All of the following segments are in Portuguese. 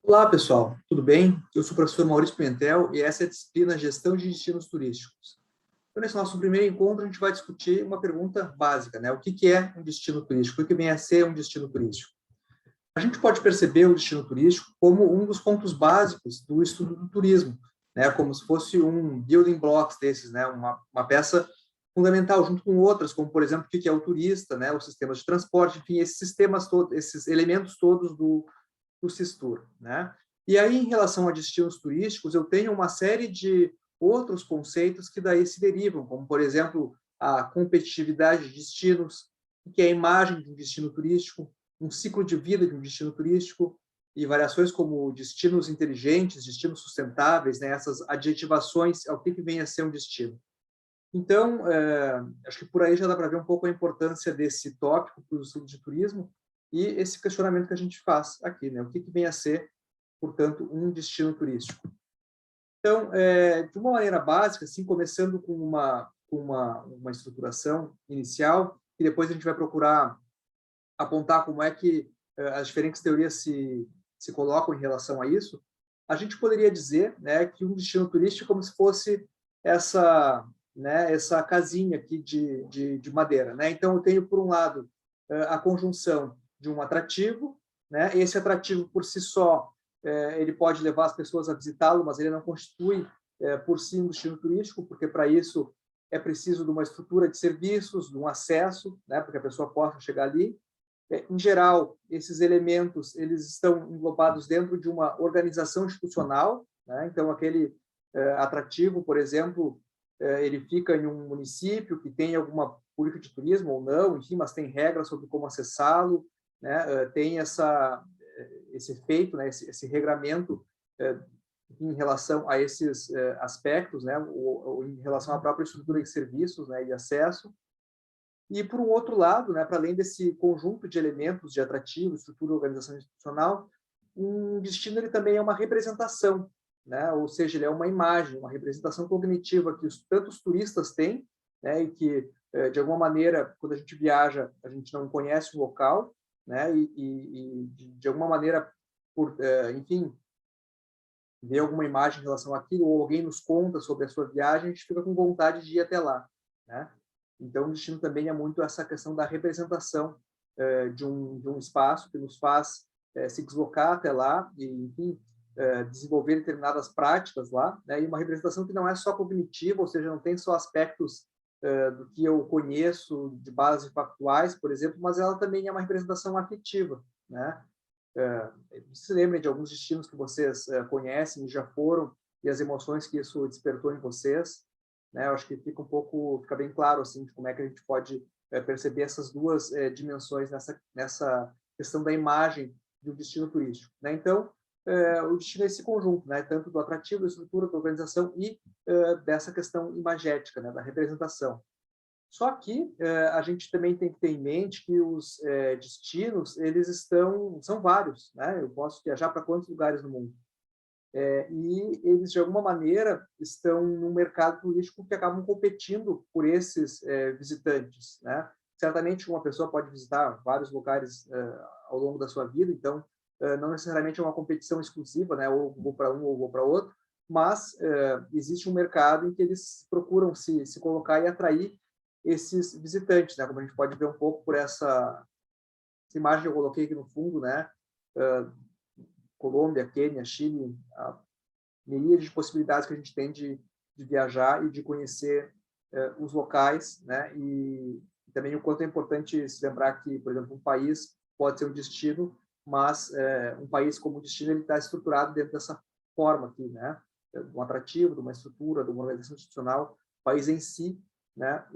Olá, pessoal, tudo bem? Eu sou o professor Maurício Pimentel e essa é a disciplina Gestão de Destinos Turísticos. Então, nesse nosso primeiro encontro, a gente vai discutir uma pergunta básica, né? O que é um destino turístico? O que vem a ser um destino turístico? A gente pode perceber o destino turístico como um dos pontos básicos do estudo do turismo, né? Como se fosse um building blocks desses, né? Uma peça fundamental, junto com outras, como, por exemplo, o que é o turista, né? Os sistemas de transporte, enfim, esses sistemas todos, esses elementos todos do Sistur, né? E aí, em relação a destinos turísticos, eu tenho uma série de outros conceitos que daí se derivam, como, por exemplo, a competitividade de destinos, que é a imagem de um destino turístico, um ciclo de vida de um destino turístico, e variações como destinos inteligentes, destinos sustentáveis, né? Essas adjetivações ao que vem a ser um destino. Então, acho que por aí já dá para ver um pouco a importância desse tópico para o estudo de turismo e esse questionamento que a gente faz aqui, né? O que vem a ser, portanto, um destino turístico? Então, de uma maneira básica, assim, começando com uma estruturação inicial, e depois a gente vai procurar apontar como é que as diferentes teorias se colocam em relação a isso, a gente poderia dizer, né, que um destino turístico é como se fosse essa, né, essa casinha aqui de madeira. Né? Então, eu tenho, por um lado, a conjunção de um atrativo, né? Esse atrativo, por si só, ele pode levar as pessoas a visitá-lo, mas ele não constitui, por si, um destino turístico, porque, para isso, é preciso de uma estrutura de serviços, de um acesso, né, para que a pessoa possa chegar ali. Em geral, esses elementos eles estão englobados dentro de uma organização institucional, né? Então, aquele atrativo, por exemplo, ele fica em um município que tem alguma política de turismo ou não, enfim, mas tem regras sobre como acessá-lo, né? Tem esse efeito, né? Esse regramento em relação a esses aspectos, né? Ou em relação à própria estrutura de serviços, né? E acesso. E, por um outro lado, né, para além desse conjunto de elementos de atrativo, estrutura, organização institucional, um destino ele também é uma representação, né? Ou seja, ele é uma imagem, uma representação cognitiva que tantos turistas têm, né? E que, de alguma maneira, quando a gente viaja, a gente não conhece o local, né? De alguma maneira, enfim, ver alguma imagem em relação àquilo, ou alguém nos conta sobre a sua viagem, a gente fica com vontade de ir até lá, né? Então, o destino também é muito essa questão da representação de um espaço que nos faz se deslocar até lá e, enfim, desenvolver determinadas práticas lá, né? E uma representação que não é só cognitiva, ou seja, não tem só aspectos do que eu conheço de bases factuais, por exemplo, mas ela também é uma representação afetiva, né? Se lembrem de alguns destinos que vocês conhecem e já foram e as emoções que isso despertou em vocês, né? Eu acho que fica bem claro assim de como é que a gente pode perceber essas duas dimensões nessa questão da imagem de um destino turístico, né? Então, o destino é esse conjunto, né? Tanto do atrativo, da estrutura, da organização e dessa questão imagética, né? Da representação. Só que a gente também tem que ter em mente que os destinos, são vários, né? Eu posso viajar para quantos lugares no mundo? E eles, de alguma maneira, estão num mercado turístico que acabam competindo por esses visitantes, né? Certamente uma pessoa pode visitar vários lugares ao longo da sua vida, então não necessariamente é uma competição exclusiva, né? Ou vou para um ou vou para outro, mas existe um mercado em que eles procuram se colocar e atrair esses visitantes, né? Como a gente pode ver um pouco por essa imagem que eu coloquei aqui no fundo, né? Colômbia, Quênia, Chile, a miríade de possibilidades que a gente tem de viajar e de conhecer os locais, né? E também o quanto é importante se lembrar que, por exemplo, um país pode ser um destino, mas um país como destino ele está estruturado dentro dessa forma aqui, né? De um atrativo, de uma estrutura, de uma organização institucional. O país em si, né?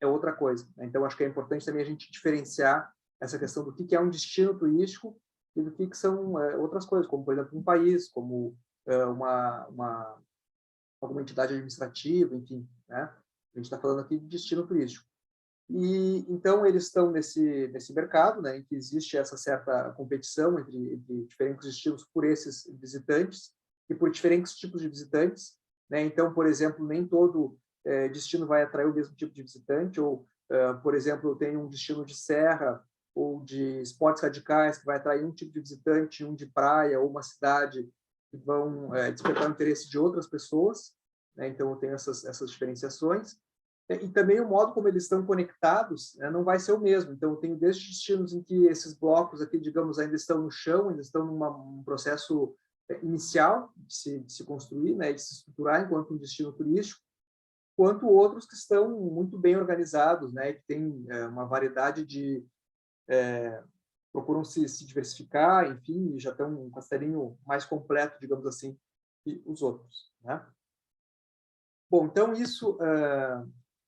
É outra coisa. Né? Então, acho que é importante também a gente diferenciar essa questão do que é um destino turístico e do que são outras coisas, como, por exemplo, um país, como alguma entidade administrativa, enfim, né? A gente está falando aqui de destino turístico. E então eles estão nesse mercado, né, em que existe essa certa competição entre diferentes destinos por esses visitantes e por diferentes tipos de visitantes, né? Então, por exemplo, nem todo destino vai atrair o mesmo tipo de visitante, ou, por exemplo, tem um destino de serra ou de esportes radicais, que vai atrair um tipo de visitante, um de praia, ou uma cidade, que vão despertar o interesse de outras pessoas, né? Então, eu tenho essas diferenciações. E também o modo como eles estão conectados, né, não vai ser o mesmo. Então, eu tenho desde destinos em que esses blocos aqui, digamos, ainda estão no chão, ainda estão num processo inicial de se construir, né, de se estruturar enquanto um destino turístico, quanto outros que estão muito bem organizados, né, que têm uma variedade de... procuram se diversificar, enfim, e já estão um pastelinho mais completo, digamos assim, que os outros, né? Bom, então isso,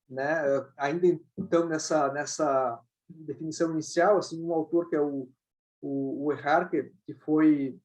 né, ainda então nessa definição inicial, assim, um autor que é o Erhardt, que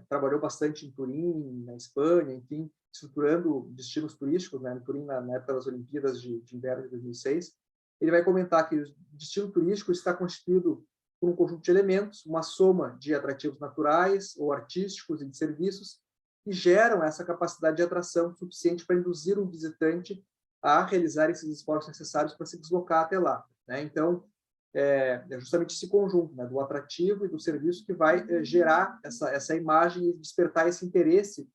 trabalhou bastante em Turim, na Espanha, enfim, estruturando destinos turísticos, né, em Turim na época das Olimpíadas de Inverno de 2006, ele vai comentar que o destino turístico está constituído por um conjunto de elementos, uma soma de atrativos naturais ou artísticos e de serviços, que geram essa capacidade de atração suficiente para induzir um visitante a realizar esses esforços necessários para se deslocar até lá, né? Então, é justamente esse conjunto, né, do atrativo e do serviço que vai gerar essa imagem e despertar esse interesse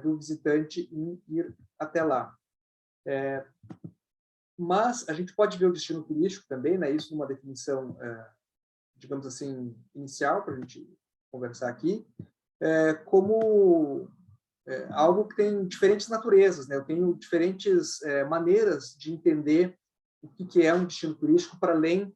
do visitante em ir até lá. Mas a gente pode ver o destino turístico também, né, isso numa definição, digamos assim, inicial, para a gente conversar aqui, como algo que tem diferentes naturezas, né? Eu tenho diferentes maneiras de entender o que é um destino turístico para além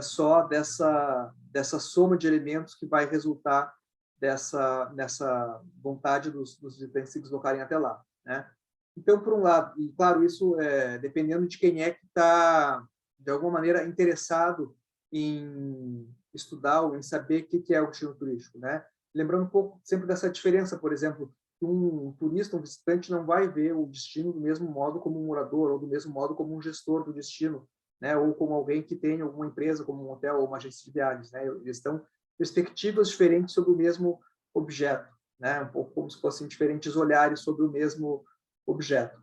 só dessa soma de elementos que vai resultar nessa vontade dos visitantes se deslocarem até lá, né? Então, por um lado, e claro, isso dependendo de quem é que está, de alguma maneira, interessado em estudar ou em saber o que é o destino turístico, né? Lembrando um pouco sempre dessa diferença, por exemplo, um turista, um visitante, não vai ver o destino do mesmo modo como um morador, ou do mesmo modo como um gestor do destino, né? Ou como alguém que tem alguma empresa, como um hotel ou uma agência de viagens, né? Eles estão perspectivas diferentes sobre o mesmo objeto, né? Um pouco como se fossem diferentes olhares sobre o mesmo objeto.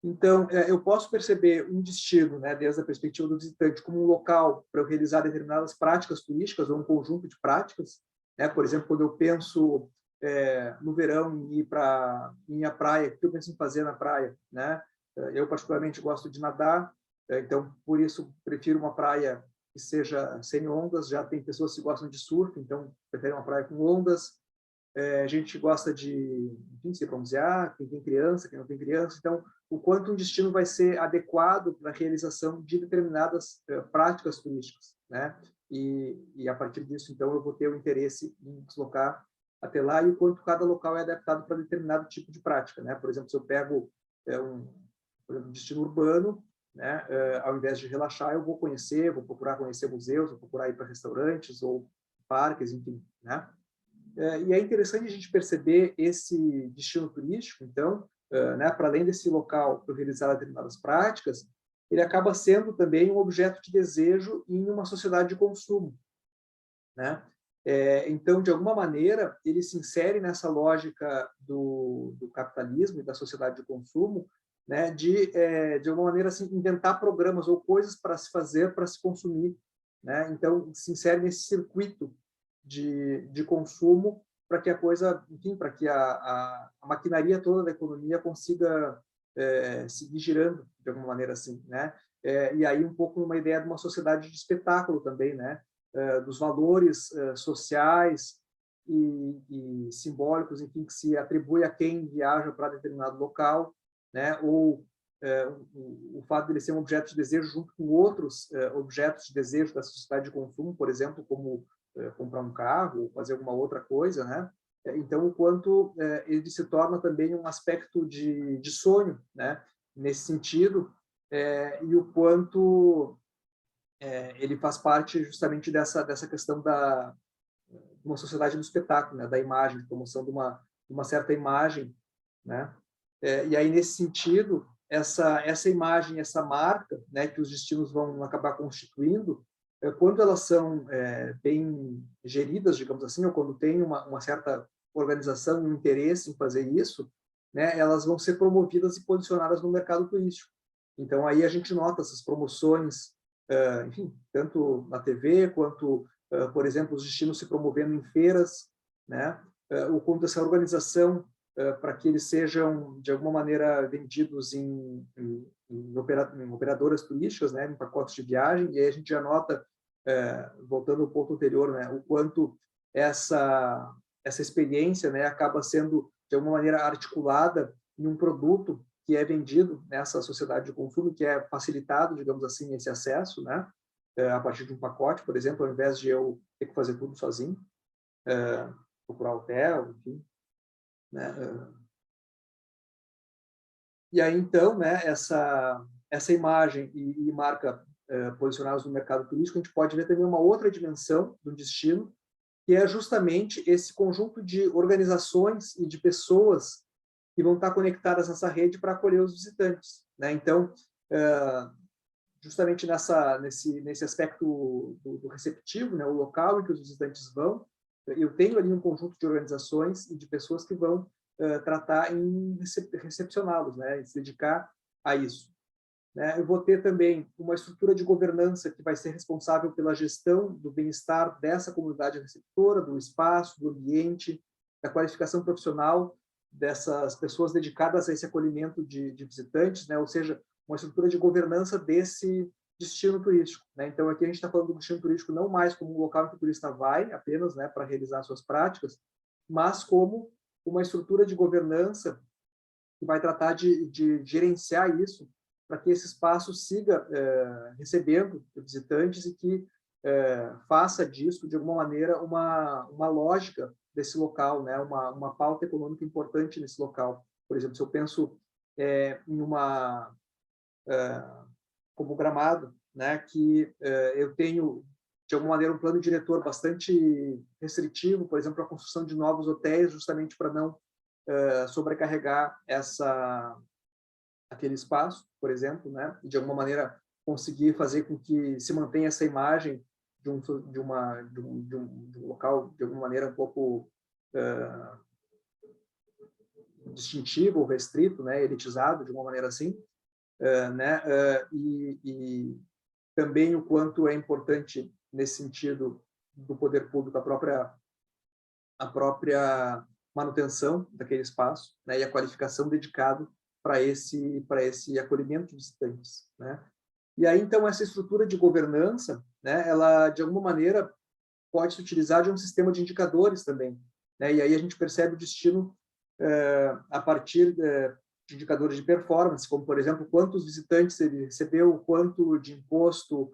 Então, eu posso perceber um destino, né, desde a perspectiva do visitante, como um local para eu realizar determinadas práticas turísticas ou um conjunto de práticas, né? Por exemplo, quando eu penso no verão em ir para a praia, o que eu penso em fazer na praia, né? Eu particularmente gosto de nadar, então por isso prefiro uma praia que seja sem ondas. Já tem pessoas que gostam de surf, então prefiro uma praia com ondas. A gente gosta de, enfim, se bronzear, quem tem criança, quem não tem criança. Então, o quanto um destino vai ser adequado para a realização de determinadas práticas turísticas, né? E a partir disso, então, eu vou ter o interesse em deslocar até lá, e o quanto cada local é adaptado para determinado tipo de prática, né? Por exemplo, se eu pego um destino urbano, né, ao invés de relaxar, eu vou procurar conhecer museus, vou procurar ir para restaurantes ou parques, enfim, né? E é interessante a gente perceber esse destino turístico, então, né, para além desse local para realizar determinadas práticas, ele acaba sendo também um objeto de desejo em uma sociedade de consumo, né? Então, de alguma maneira, ele se insere nessa lógica do capitalismo e da sociedade de consumo, né, de alguma maneira, assim, inventar programas ou coisas para se fazer, para se consumir, né? Então, se insere nesse circuito de consumo para que a coisa, enfim, para que a maquinaria toda da economia consiga seguir girando, de alguma maneira assim, né? E aí um pouco uma ideia de uma sociedade de espetáculo também, né? Dos valores sociais e simbólicos, enfim, que se atribui a quem viaja para determinado local, né? Ou o fato de ele ser um objeto de desejo junto com outros objetos de desejo da sociedade de consumo, por exemplo, como comprar um carro ou fazer alguma outra coisa, né? Então, o quanto ele se torna também um aspecto de sonho, né? Nesse sentido, e o quanto ele faz parte justamente dessa questão de uma sociedade do espetáculo, né? Da imagem, de promoção de uma certa imagem, né? E aí, nesse sentido, essa imagem, essa marca, né, que os destinos vão acabar constituindo, quando elas são bem geridas, digamos assim, ou quando tem uma certa organização e um interesse em fazer isso, né, elas vão ser promovidas e posicionadas no mercado turístico. Então, aí a gente nota essas promoções enfim, tanto na TV quanto, por exemplo, os destinos se promovendo em feiras, né? O quanto essa organização para que eles sejam, de alguma maneira, vendidos em operadoras turísticas, né, em pacotes de viagem, e aí a gente já nota, voltando ao ponto anterior, né, o quanto essa experiência, né, acaba sendo, de alguma maneira, articulada em um produto que é vendido nessa sociedade de consumo, que é facilitado, digamos assim, esse acesso, né, a partir de um pacote, por exemplo, ao invés de eu ter que fazer tudo sozinho, procurar hotel, enfim, né? E aí, então, né, essa imagem e marca posicionadas no mercado turístico, a gente pode ver também uma outra dimensão do destino, que é justamente esse conjunto de organizações e de pessoas que vão estar conectadas nessa rede para acolher os visitantes, né? Então, justamente nesse aspecto do receptivo, né, o local em que os visitantes vão, eu tenho ali um conjunto de organizações e de pessoas que vão tratar em recepcioná-los, né, e se dedicar a isso. Né? Eu vou ter também uma estrutura de governança que vai ser responsável pela gestão do bem-estar dessa comunidade receptora, do espaço, do ambiente, da qualificação profissional dessas pessoas dedicadas a esse acolhimento de visitantes, né? Ou seja, uma estrutura de governança desse destino turístico. Né? Então, aqui a gente está falando do destino turístico não mais como um local em que o turista vai apenas, né, para realizar suas práticas, mas como uma estrutura de governança que vai tratar de gerenciar isso para que esse espaço siga recebendo visitantes e que faça disso, de alguma maneira, uma lógica desse local, né? Uma pauta econômica importante nesse local. Por exemplo, se eu penso em como Gramado, né? Que eu tenho, de alguma maneira, um plano diretor bastante restritivo, por exemplo, a construção de novos hotéis, justamente para não sobrecarregar aquele espaço, por exemplo, né? E de alguma maneira conseguir fazer com que se mantenha essa imagem de um local de alguma maneira um pouco distintivo ou restrito, né? Elitizado de uma maneira assim, né? E também o quanto é importante nesse sentido do poder público a própria manutenção daquele espaço, né, e a qualificação dedicado para esse acolhimento de visitantes, né? E aí então essa estrutura de governança, né, ela de alguma maneira pode se utilizar de um sistema de indicadores também, né? E aí a gente percebe o destino a partir de indicadores de performance, como por exemplo quantos visitantes ele recebeu, quanto de imposto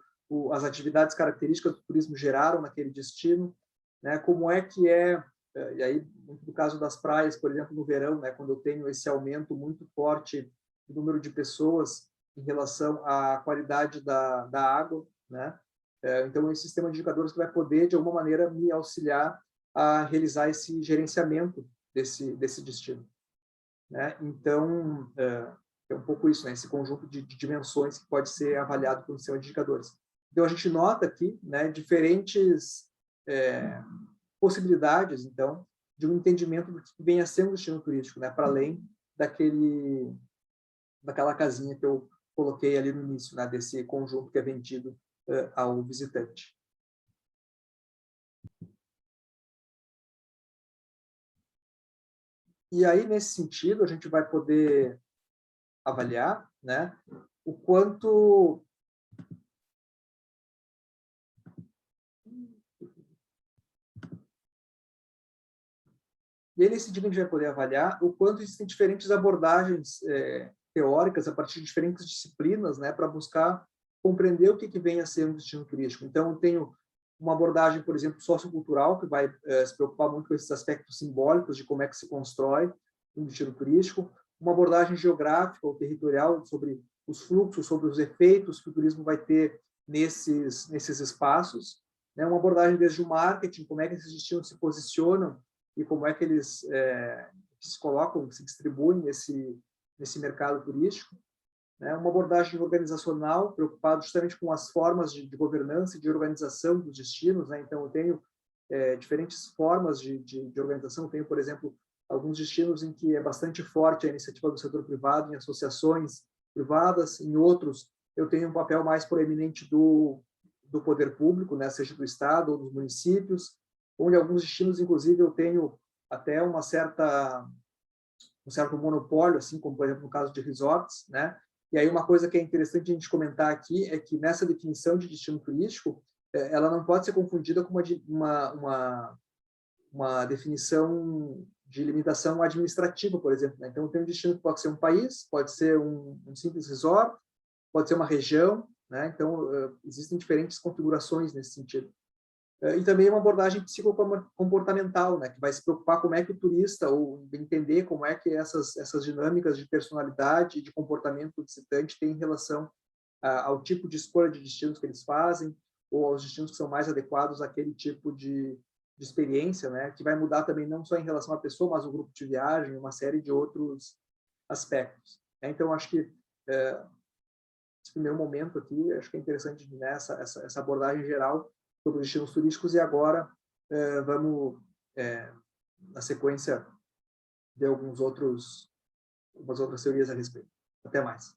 as atividades características do turismo geraram naquele destino, né? Como é que e aí no caso das praias, por exemplo, no verão, né, quando eu tenho esse aumento muito forte do número de pessoas em relação à qualidade da água, né? Então esse sistema de indicadores que vai poder de alguma maneira me auxiliar a realizar esse gerenciamento desse destino, né? Então é um pouco isso, né? Esse conjunto de dimensões que pode ser avaliado por um sistema de indicadores. Então a gente nota aqui, né, diferentes possibilidades, então, de um entendimento do que vem a ser um destino turístico, né, para além daquela casinha que eu coloquei ali no início, né, desse conjunto que é vendido ao visitante. E aí, nesse sentido, a gente vai poder avaliar, né, o quanto E aí, nesse dia, a gente vai poder avaliar o quanto existem diferentes abordagens teóricas a partir de diferentes disciplinas, né, para buscar compreender o que vem a ser um destino turístico. Então, eu tenho uma abordagem, por exemplo, sociocultural, que vai se preocupar muito com esses aspectos simbólicos de como é que se constrói um destino turístico, uma abordagem geográfica ou territorial sobre os fluxos, sobre os efeitos que o turismo vai ter nesses espaços, né, uma abordagem desde o marketing, como é que esses destinos se posicionam e como é que eles se colocam, se distribuem nesse mercado turístico, né? Uma abordagem organizacional preocupada justamente com as formas de governança e de organização dos destinos, né? Então eu tenho diferentes formas de organização. Eu tenho, por exemplo, alguns destinos em que é bastante forte a iniciativa do setor privado, em associações privadas, em outros eu tenho um papel mais proeminente do poder público, né, seja do Estado ou dos municípios, onde alguns destinos, inclusive, eu tenho até um certo monopólio, assim como, por exemplo, no caso de resorts, né? E aí uma coisa que é interessante a gente comentar aqui é que nessa definição de destino turístico, ela não pode ser confundida com uma definição de limitação administrativa, por exemplo, né? Então, tem um destino que pode ser um país, pode ser um simples resort, pode ser uma região, né? Então, existem diferentes configurações nesse sentido. E também uma abordagem psicocomportamental, né, que vai se preocupar como é que o turista, ou entender como é que essas dinâmicas de personalidade e de comportamento do visitante têm em relação ao tipo de escolha de destinos que eles fazem, ou aos destinos que são mais adequados àquele tipo de experiência, né, que vai mudar também não só em relação à pessoa, mas o grupo de viagem, uma série de outros aspectos. Então, acho que esse primeiro momento aqui, acho que é interessante, né, essa abordagem geral sobre os destinos turísticos, e agora vamos, na sequência, de algumas outras teorias a respeito. Até mais.